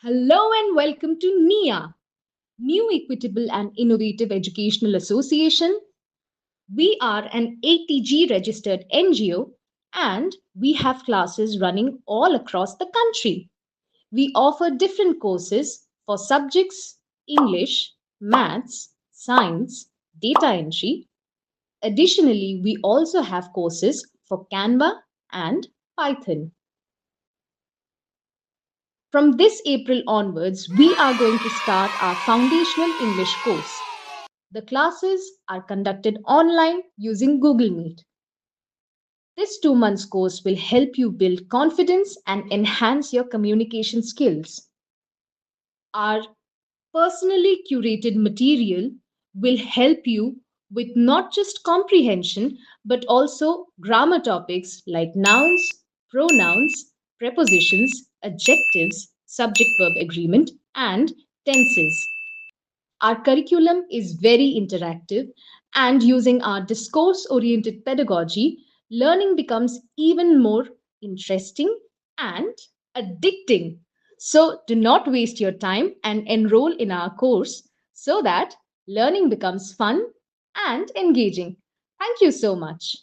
Hello and welcome to NEIA, New Equitable and Innovative Educational Association. We are an ATG registered NGO and we have classes running all across the country. We offer different courses for subjects English, Maths, Science, Data Entry. Additionally, we also have courses for Canva and Python. From this April onwards, we are going to start our foundational English course. The classes are conducted online using Google Meet. This 2 months course will help you build confidence and enhance your communication skills. Our personally curated material will help you with not just comprehension but also grammar topics like nouns, pronouns, prepositions, adjectives, subject verb agreement, and tenses. Our curriculum is very interactive, and using our discourse oriented pedagogy, learning becomes even more interesting and addicting. So, do not waste your time and enroll in our course so that learning becomes fun and engaging. Thank you so much.